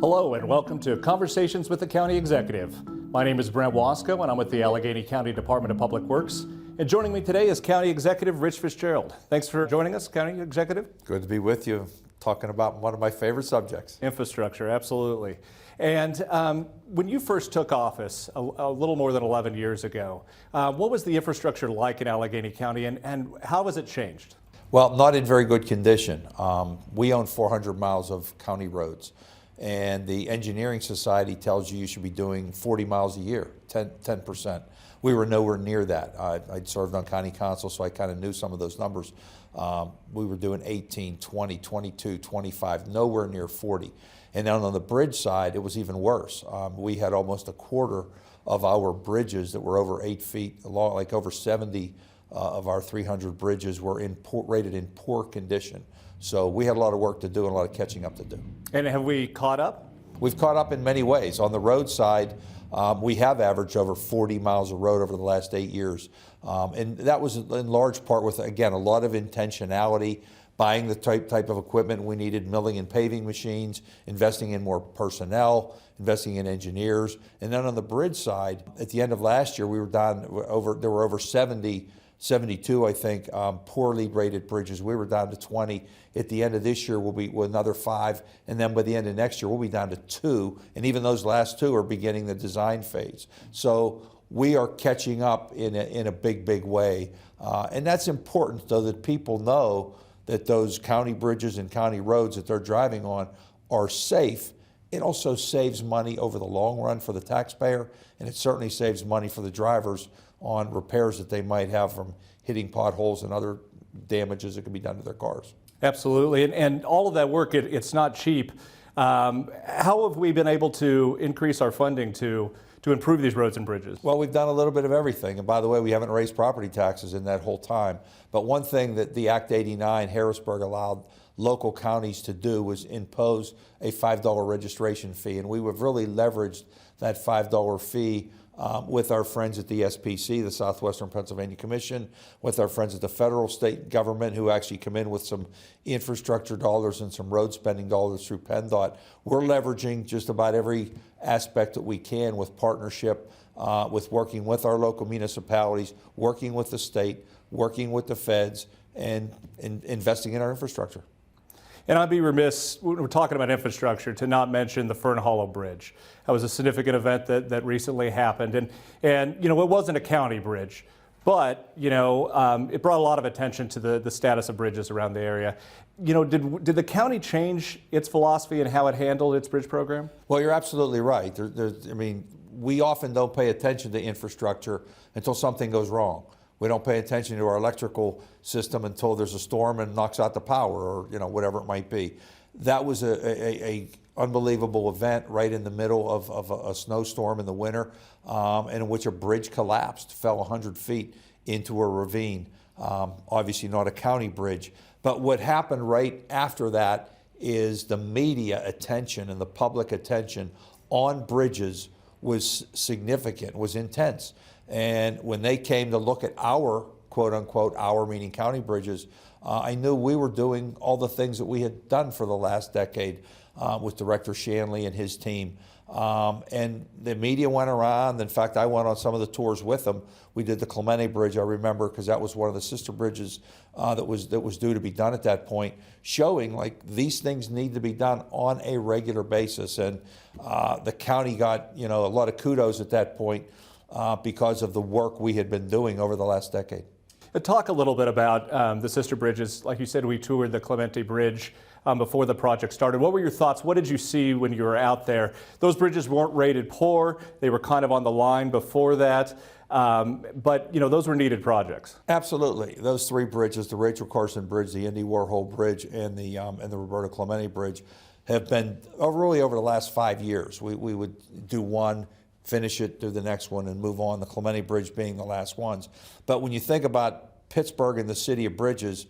Hello and welcome to Conversations with the County Executive. My name is Brent Wasko and I'm with the Allegheny County Department of Public Works. And joining me today is County Executive Rich Fitzgerald. Thanks for joining us, County Executive. Good to be with you, talking about one of my favorite subjects. Infrastructure, absolutely. And when you first took office a little more than 11 years ago, what was the infrastructure like in Allegheny County and how has it changed? Well, not in very good condition. We own 400 miles of county roads, and the Engineering Society tells you should be doing 40 miles a year, 10%. We were nowhere near that. I'd served on county council, so I kind of knew some of those numbers. We were doing 18, 20, 22, 25, nowhere near 40. And then on the bridge side, it was even worse. We had almost a quarter of our bridges that were over 8 feet long, like over 70 of our 300 bridges were rated in poor condition. So we had a lot of work to do and a lot of catching up to do. And have we caught up? We've caught up in many ways. On the road side, we have averaged over 40 miles of road over the last 8 years. And that was in large part with, again, a lot of intentionality, buying the type of equipment we needed, milling and paving machines, investing in more personnel, investing in engineers. And then on the bridge side, at the end of last year, we were down there were over 72, I think, poorly rated bridges. We were down to 20. At the end of this year, we'll be with another 5, and then by the end of next year, we'll be down to 2, and even those last 2 are beginning the design phase. So we are catching up in a big way, and that's important so that people know that those county bridges and county roads that they're driving on are safe. It also saves money over the long run for the taxpayer, and it certainly saves money for the drivers on repairs that they might have from hitting potholes and other damages that can be done to their cars. Absolutely, and all of that work, it's not cheap. How have we been able to increase our funding to improve these roads and bridges? Well, we've done a little bit of everything, and by the way, we haven't raised property taxes in that whole time. But one thing that the Act 89, Harrisburg, allowed local counties to do was impose a $5 registration fee, and we have really leveraged that $5 fee with our friends at the SPC, the Southwestern Pennsylvania Commission, with our friends at the federal state government who actually come in with some infrastructure dollars and some road spending dollars through PennDOT. We're leveraging just about every aspect that we can with partnership, with working with our local municipalities, working with the state, working with the feds, and investing in our infrastructure. And I'd be remiss, when we're talking about infrastructure, to not mention the Fern Hollow Bridge. That was a significant event that recently happened. And you know, it wasn't a county bridge, but, you know, it brought a lot of attention to the status of bridges around the area. You know, did the county change its philosophy and how it handled its bridge program? Well, you're absolutely right. I mean, we often don't pay attention to infrastructure until something goes wrong. We don't pay attention to our electrical system until there's a storm and knocks out the power, or you know, whatever it might be. That was a unbelievable event right in the middle of a snowstorm in the winter, in which a bridge collapsed, fell 100 feet into a ravine. Obviously not a county bridge. But what happened right after that is the media attention and the public attention on bridges was significant, was intense. And when they came to look at our, quote unquote, our meaning county bridges, I knew we were doing all the things that we had done for the last decade with Director Shanley and his team. And the media went around. In fact, I went on some of the tours with them. We did the Clemente Bridge, I remember, because that was one of the sister bridges that was due to be done at that point, showing like these things need to be done on a regular basis. And the county got, you know, a lot of kudos at that point because of the work we had been doing over the last decade. Talk a little bit about the sister bridges. Like you said, we toured the Clemente Bridge before the project started. What were your thoughts? What did you see when you were out there? Those bridges weren't rated poor. They were kind of on the line before that. But, you know, those were needed projects. Absolutely. Those 3 bridges, the Rachel Carson Bridge, the Indy Warhol Bridge, and the Roberta Clemente Bridge, have been really over the last 5 years. We would do one, finish it, do the next one, and move on, the Clemente Bridge being the last ones. But when you think about Pittsburgh and the city of bridges,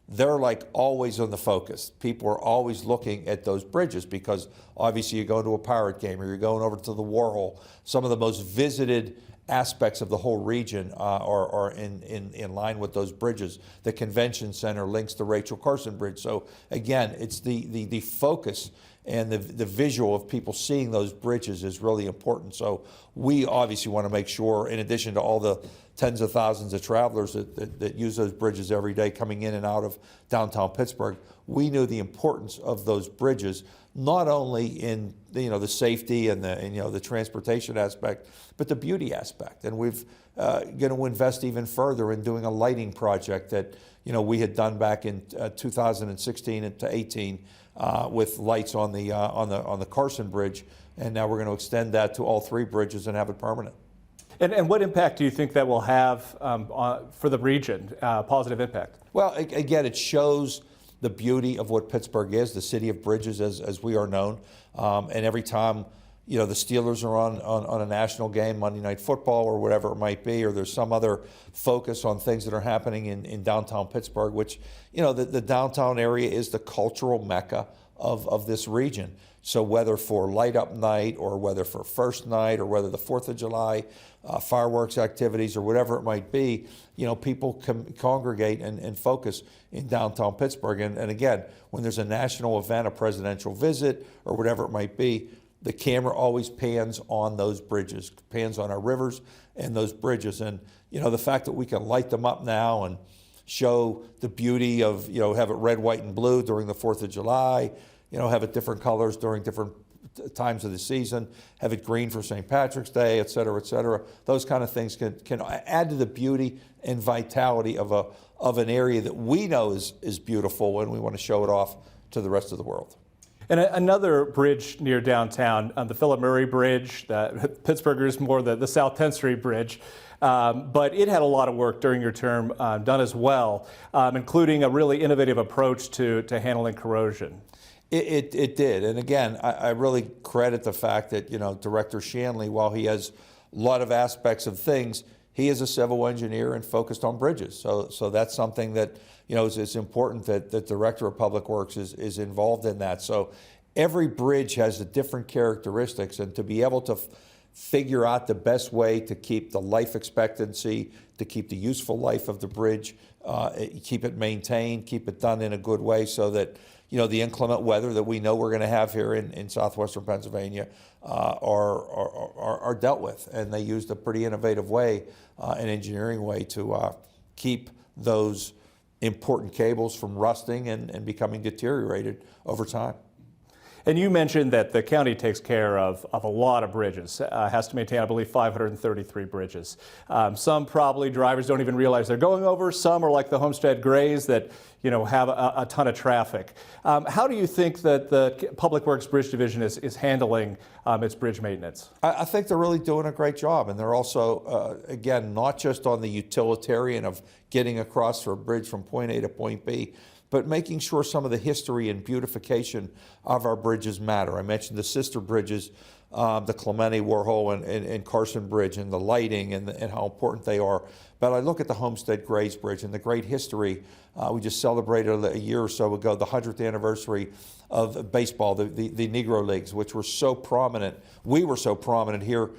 they're like always on the focus. People are always looking at those bridges because obviously you go to a Pirate game or you're going over to the Warhol. Some of the most visited aspects of the whole region are in line with those bridges. The convention center links the Rachel Carson Bridge. So again, it's the focus and the visual of people seeing those bridges is really important. So we obviously want to make sure, in addition to all the tens of thousands of travelers that use those bridges every day coming in and out of downtown Pittsburgh, we knew the importance of those bridges, not only in the safety and the transportation aspect, but the beauty aspect. And we've going to invest even further in doing a lighting project that we had done back in 2016 to 18 with lights on the Carson Bridge, and now we're going to extend that to all 3 bridges and have it permanent. And what impact do you think that will have for the region, positive impact? Well, again, it shows the beauty of what Pittsburgh is, the city of bridges as we are known. And every time the Steelers are on a national game, Monday Night Football or whatever it might be, or there's some other focus on things that are happening in downtown Pittsburgh, which, the downtown area is the cultural mecca of this region. So whether for light up night or whether for first night or whether the 4th of July fireworks activities or whatever it might be, people congregate and focus in downtown Pittsburgh. And again, when there's a national event, a presidential visit or whatever it might be, the camera always pans on those bridges, pans on our rivers and those bridges. And, the fact that we can light them up now and show the beauty of, have it red, white, and blue during the 4th of July, have it different colors during different times of the season, have it green for St. Patrick's Day, et cetera, those kind of things can add to the beauty and vitality of an area that we know is beautiful, and we want to show it off to the rest of the world. And another bridge near downtown, the Philip Murray Bridge, Pittsburghers more the South 10th Street Bridge, but it had a lot of work during your term done as well, including a really innovative approach to handling corrosion. It did. And again, I really credit the fact that, Director Shanley, while he has a lot of aspects of things, he is a civil engineer and focused on bridges. So that's something that, it's important that the Director of Public Works is involved in that. So every bridge has a different characteristics, and to be able to figure out the best way to keep the life expectancy, to keep the useful life of the bridge, keep it maintained, keep it done in a good way so that, the inclement weather that we know we're going to have here in southwestern Pennsylvania are dealt with. And they used a pretty innovative way, an engineering way, to keep those important cables from rusting and becoming deteriorated over time. And you mentioned that the county takes care of a lot of bridges, has to maintain, I believe, 533 bridges. Some probably drivers don't even realize they're going over. Some are like the Homestead Grays that, have a ton of traffic. How do you think that the Public Works Bridge Division is handling its bridge maintenance? I think they're really doing a great job. And they're also, again, not just on the utilitarian of getting across for a bridge from point A to point B, but making sure some of the history and beautification of our bridges matter. I mentioned the sister bridges, the Clemente, Warhol, and Carson Bridge, and the lighting and how important they are. But I look at the Homestead Grays Bridge and the great history. We just celebrated a year or so ago the 100th anniversary of baseball, the Negro Leagues, which were so prominent. We were so prominent here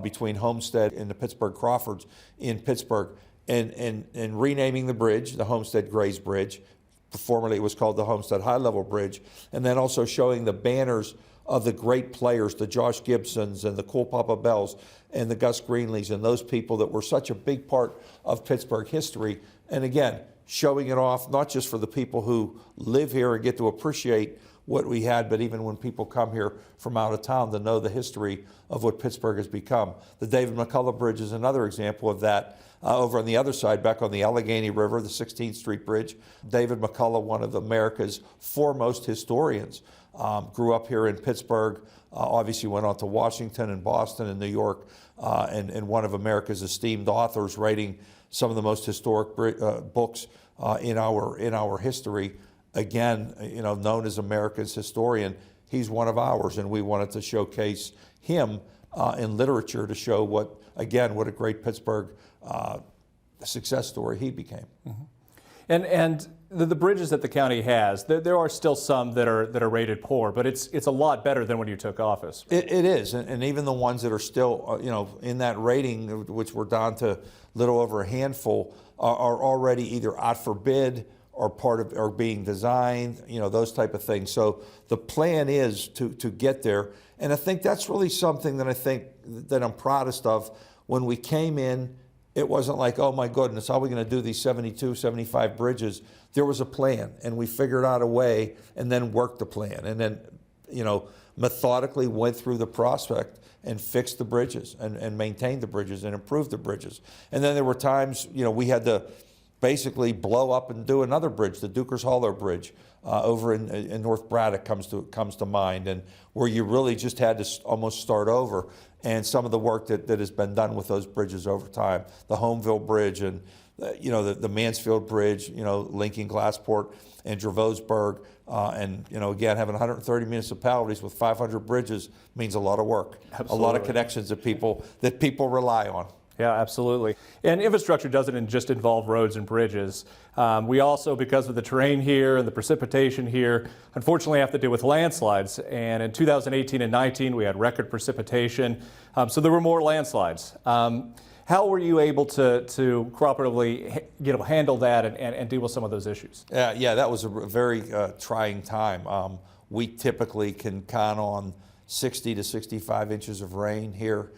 between Homestead and the Pittsburgh Crawfords in Pittsburgh, and renaming the bridge, the Homestead Grays Bridge. Formerly it was called the Homestead High Level Bridge, and then also showing the banners of the great players, the Josh Gibsons and the Cool Papa Bells and the Gus Greenleys and those people that were such a big part of Pittsburgh history. And again, showing it off not just for the people who live here and get to appreciate what we had, but even when people come here from out of town to know the history of what Pittsburgh has become. The David McCullough Bridge is another example of that. Over on the other side, back on the Allegheny River, the 16th Street Bridge, David McCullough, one of America's foremost historians, grew up here in Pittsburgh, obviously went on to Washington and Boston and New York, and one of America's esteemed authors, writing some of the most historic books in our history. Again, known as America's historian. He's one of ours, and we wanted to showcase him in literature to show what a great Pittsburgh success story he became. Mm-hmm. And the bridges that the county has, there are still some that are rated poor, but it's a lot better than when you took office. It is, and even the ones that are still in that rating, which we're down to a little over a handful, are already either out for bid are being designed, those type of things. So the plan is to get there. And I think that's really something that I'm proudest of. When we came in, it wasn't like, oh my goodness, how are we going to do these 72, 75 bridges? There was a plan, and we figured out a way and then worked the plan. And then, methodically went through the prospect and fixed the bridges and maintained the bridges and improved the bridges. And then there were times, we had to basically blow up and do another bridge. The Dukers Hollow Bridge over in North Braddock comes to mind, and where you really just had to almost start over. And some of the work that has been done with those bridges over time, the Homeville Bridge and the Mansfield Bridge, linking Glassport and Dravosburg, and again, having 130 municipalities with 500 bridges means a lot of work. Absolutely. A lot of connections that people rely on. Yeah, absolutely. And infrastructure doesn't just involve roads and bridges. We also, because of the terrain here and the precipitation here, unfortunately have to deal with landslides. And in 2018 and 19, we had record precipitation. So there were more landslides. How were you able to cooperatively handle that and deal with some of those issues? Yeah, that was a very trying time. We typically can count on 60 to 65 inches of rain here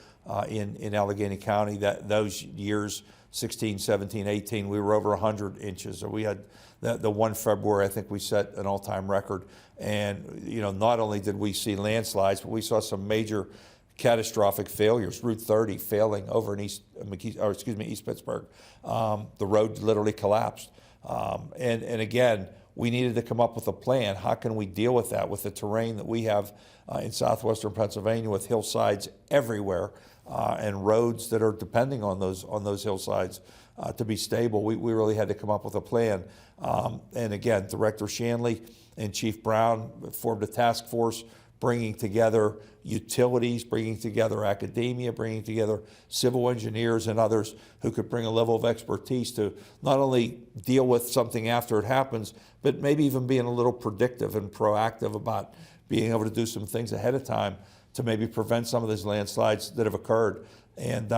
in Allegheny County. Those years, 16, 17, 18, we were over 100 inches. So we had the 1 February, I think we set an all-time record. And not only did we see landslides, but we saw some major catastrophic failures. Route 30 failing over in East Pittsburgh. The road literally collapsed. And again, we needed to come up with a plan. How can we deal with that with the terrain that we have in southwestern Pennsylvania, with hillsides everywhere and roads that are depending on those hillsides to be stable? We really had to come up with a plan. And again, Director Shanley and Chief Brown formed a task force, bringing together utilities, bringing together academia, bringing together civil engineers and others who could bring a level of expertise to not only deal with something after it happens, but maybe even being a little predictive and proactive about being able to do some things ahead of time to maybe prevent some of these landslides that have occurred. And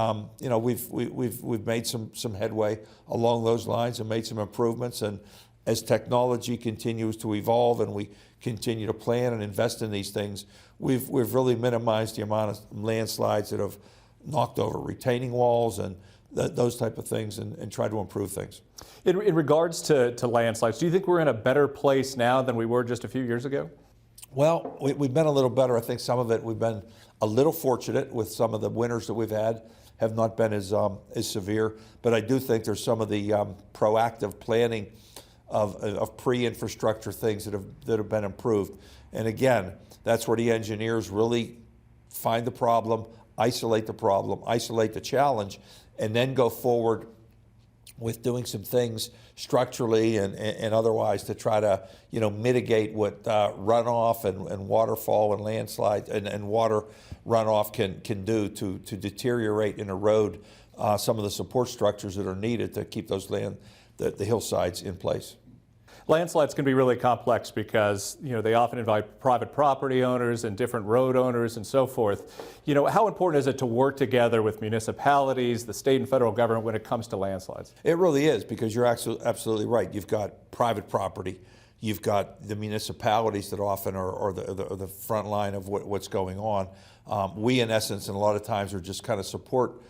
we've made some headway along those lines and made some improvements. And as technology continues to evolve and we continue to plan and invest in these things, we've really minimized the amount of landslides that have knocked over retaining walls and those type of things, and try to improve things. In regards to landslides, do you think we're in a better place now than we were just a few years ago? Well, we've been a little better. I think some of it we've been a little fortunate with. Some of the winters that we've had have not been as severe, but I do think there's some of the proactive planning of pre-infrastructure things that have been improved. And again, that's where the engineers really find the problem, isolate the challenge, and then go forward with doing some things structurally and otherwise to try to mitigate what runoff and waterfall and landslide and water runoff can do to deteriorate and erode some of the support structures that are needed to keep those the hillsides in place. Landslides can be really complex because they often involve private property owners and different road owners and so forth. How important is it to work together with municipalities, the state and federal government when it comes to landslides? It really is, because you're absolutely right. You've got private property, you've got the municipalities that often are the front line of what's going on. We, in essence, and a lot of times, are just kind of support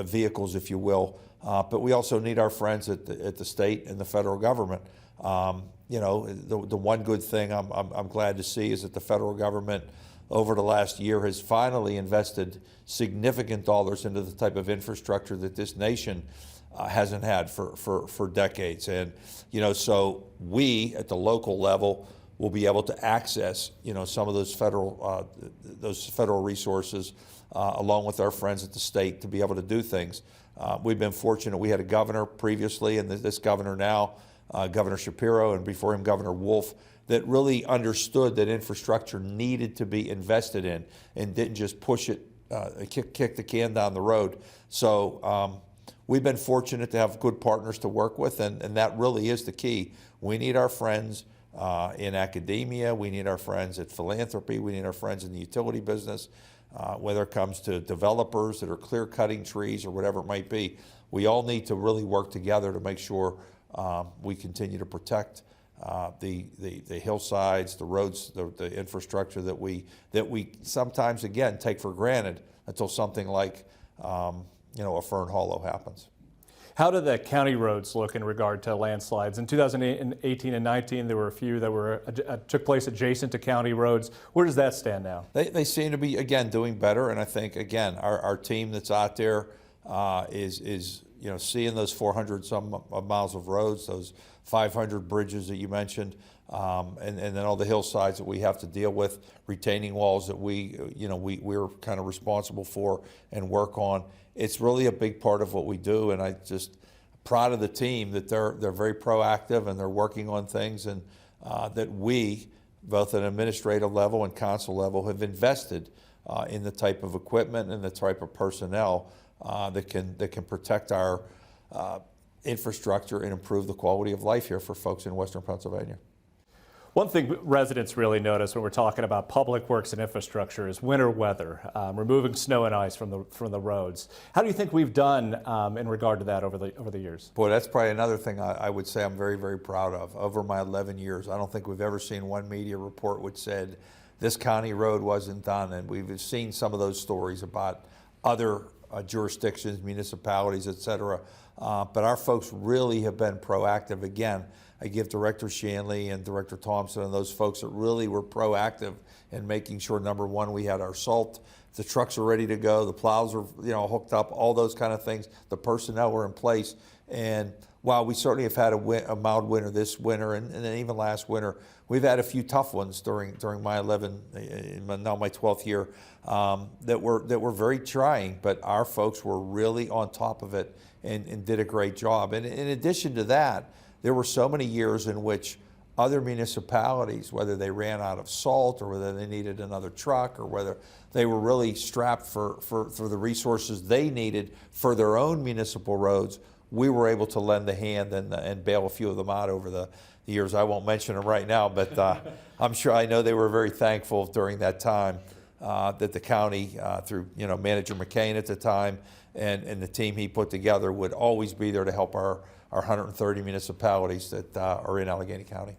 vehicles, if you will. But we also need our friends at the state and the federal government. The one good thing I'm glad to see is that the federal government over the last year has finally invested significant dollars into the type of infrastructure that this nation hasn't had for decades. And so we at the local level will be able to access some of those federal resources along with our friends at the state to be able to do things. We've been fortunate. We had a governor previously, and this governor now, Governor Shapiro, and before him Governor Wolf, that really understood that infrastructure needed to be invested in and didn't just push it, kick the can down the road. So we've been fortunate to have good partners to work with, and that really is the key. We need our friends in academia, we need our friends at philanthropy, we need our friends in the utility business, whether it comes to developers that are clear cutting trees or whatever it might be. We all need to really work together to make sure we continue to protect the hillsides, the roads, the infrastructure that we sometimes, again, take for granted until something like a Fern Hollow happens. How do the county roads look in regard to landslides? In 2018 and 19, there were a few that took place adjacent to county roads. Where does that stand now? They seem to be, again, doing better, and I think, again, our team that's out there is seeing those 400 some miles of roads, those 500 bridges that you mentioned, and then all the hillsides that we have to deal with, retaining walls that we're kind of responsible for and work on. It's really a big part of what we do, and I just proud of the team that they're very proactive and they're working on things, and that we, both at administrative level and council level, have invested in the type of equipment and the type of personnel that can protect our infrastructure and improve the quality of life here for folks in Western Pennsylvania. One thing residents really notice when we're talking about public works and infrastructure is winter weather, removing snow and ice from the roads. How do you think we've done in regard to that over the years? Boy, that's probably another thing I would say I'm very, very proud of. Over my 11 years, I don't think we've ever seen one media report which said this county road wasn't done, and we've seen some of those stories about other jurisdictions, municipalities, et cetera. But our folks really have been proactive. Again, I give Director Shanley and Director Thompson and those folks that really were proactive in making sure, number one, we had our salt, the trucks are ready to go, the plows are hooked up, all those kind of things. The personnel were in place. And while we certainly have had a mild winter this winter and then even last winter, we've had a few tough ones during my now my 12th year that were very trying. But our folks were really on top of it and did a great job. And in addition to that, there were so many years in which other municipalities, whether they ran out of salt or whether they needed another truck or whether they were really strapped for the resources they needed for their own municipal roads, we were able to lend a hand and bail a few of them out over the years. I won't mention them right now, but I know they were very thankful during that time that the county, through Manager McCain at the time and the team he put together, would always be there to help our 130 municipalities that are in Allegheny County.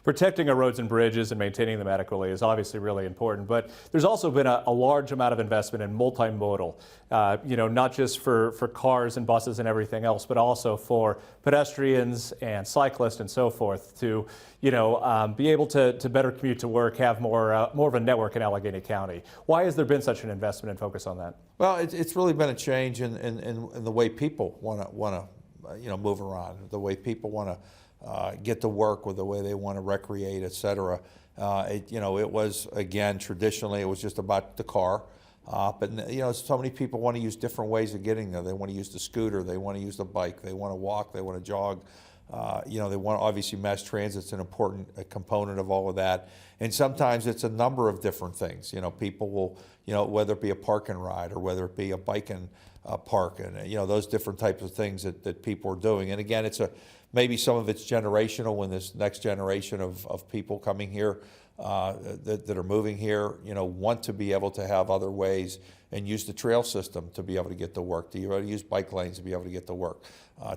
Protecting our roads and bridges and maintaining them adequately is obviously really important, but there's also been a large amount of investment in multimodal, not just for cars and buses and everything else, but also for pedestrians and cyclists and so forth to, be able to better commute to work, have more of a network in Allegheny County. Why has there been such an investment and focus on that? Well, it's really been a change in the way people want to move around, the way people want to get to work, with the way they want to recreate, et cetera. It was, again, traditionally it was just about the car, but so many people want to use different ways of getting there. They want to use the scooter, they want to use the bike, they want to walk, they want to jog. They want, obviously, mass transit's an important component of all of that, and sometimes it's a number of different things. People will, whether it be a park and ride or whether it be a bike and park, and those different types of things that people are doing. And again, maybe some of it's generational, when this next generation of people coming here that are moving here, want to be able to have other ways and use the trail system to be able to get to work, to be able to use bike lanes to be able to get to work,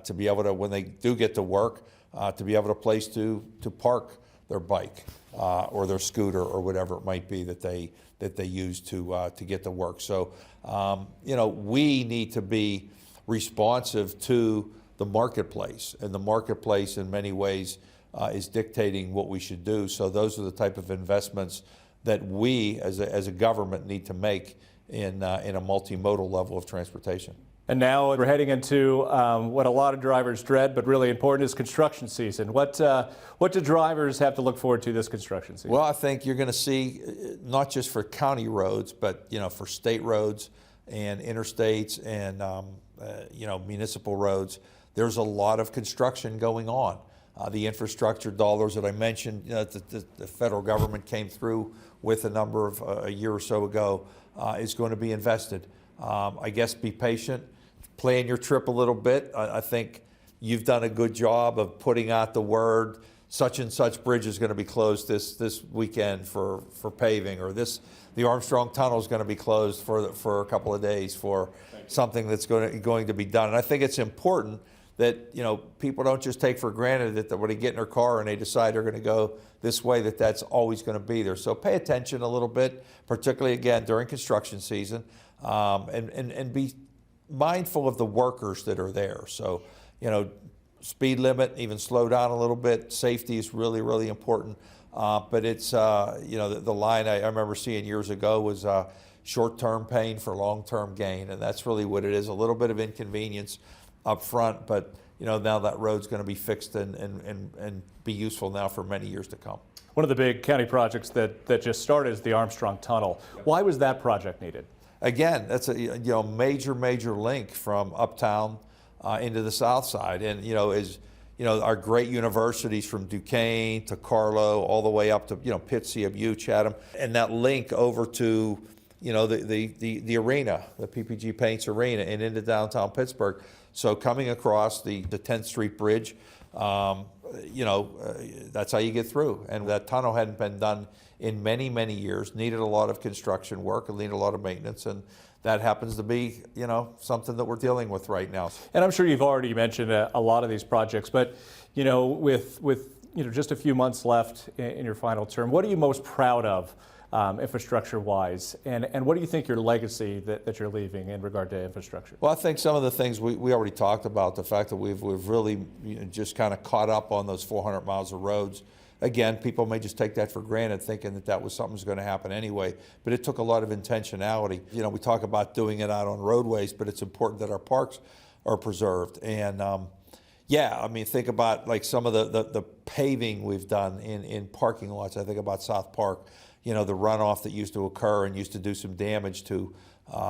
to be able to, when they do get to work, to be able to place to park their bike or their scooter or whatever it might be that they use to get to work. So we need to be responsive to the marketplace, and the marketplace in many ways is dictating what we should do. So those are the type of investments that we as a government need to make in a multimodal level of transportation. And now we're heading into what a lot of drivers dread, but really important, is construction season. What do drivers have to look forward to this construction season? Well, I think you're going to see, not just for county roads, but for state roads and interstates and municipal roads, there's a lot of construction going on. The infrastructure dollars that I mentioned, the federal government came through with a number of a year or so ago, is going to be invested. I guess be patient, plan your trip a little bit. I think you've done a good job of putting out the word, such and such bridge is going to be closed this weekend for paving, or the Armstrong Tunnel is going to be closed for a couple of days for something that's going to be done. And I think it's important that, people don't just take for granted that when they get in their car and they decide they're going to go this way, that's always going to be there. So pay attention a little bit, particularly again during construction season, and be mindful of the workers that are there. So, speed limit, even slow down a little bit. Safety is really, really important. But it's, the line I remember seeing years ago was short-term pain for long-term gain. And that's really what it is, a little bit of inconvenience up front. But, now that road's going to be fixed and be useful now for many years to come. One of the big county projects that just started is the Armstrong Tunnel. Why was that project needed? Again, that's a major link from uptown into the south side. And, our great universities from Duquesne to Carlow, all the way up to, Pitt, CMU, Chatham, and that link over to, the arena, the PPG Paints Arena, and into downtown Pittsburgh. So coming across the 10th Street Bridge, that's how you get through. And that tunnel hadn't been done in many, many years, needed a lot of construction work and needed a lot of maintenance. And that happens to be, something that we're dealing with right now. And I'm sure you've already mentioned a lot of these projects, but, with just a few months left in your final term, what are you most proud of infrastructure-wise? And what do you think your legacy that you're leaving in regard to infrastructure? Well, I think some of the things we already talked about, the fact that we've really just kind of caught up on those 400 miles of roads. Again, people may just take that for granted, thinking that was something that's going to happen anyway, but it took a lot of intentionality. We talk about doing it out on roadways, but it's important that our parks are preserved. And think about like some of the paving we've done in parking lots. I think about South Park, the runoff that used to occur and used to do some damage to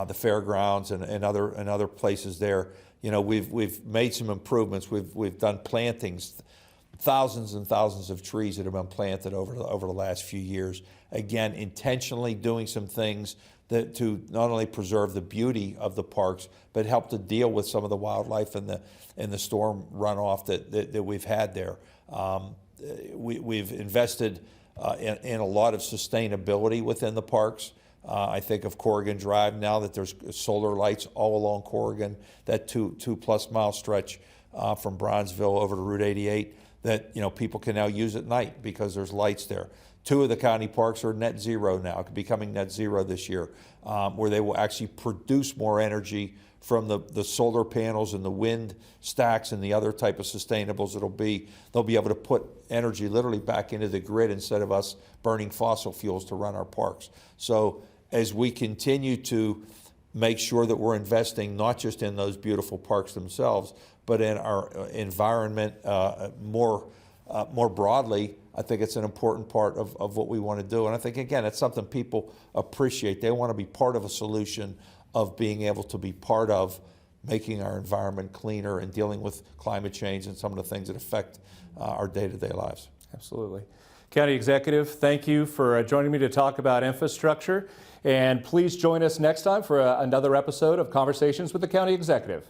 the fairgrounds and other places there. We've made some improvements. We've done plantings. Thousands and thousands of trees that have been planted over the last few years. Again, intentionally doing some things to not only preserve the beauty of the parks, but help to deal with some of the wildlife and the storm runoff that we've had there. We've invested in a lot of sustainability within the parks. I think of Corrigan Drive now, that there's solar lights all along Corrigan, that two-plus mile stretch from Bronzeville over to Route 88. That people can now use at night because there's lights there. 2 of the county parks are net zero now, becoming net zero this year, where they will actually produce more energy from the solar panels and the wind stacks and the other type of sustainables they'll be able to put energy literally back into the grid instead of us burning fossil fuels to run our parks. So as we continue to make sure that we're investing not just in those beautiful parks themselves, but in our environment more broadly, I think it's an important part of what we want to do. And I think, again, it's something people appreciate. They want to be part of a solution of being able to be part of making our environment cleaner and dealing with climate change and some of the things that affect our day-to-day lives. Absolutely. County Executive, thank you for joining me to talk about infrastructure. And please join us next time for another episode of Conversations with the County Executive.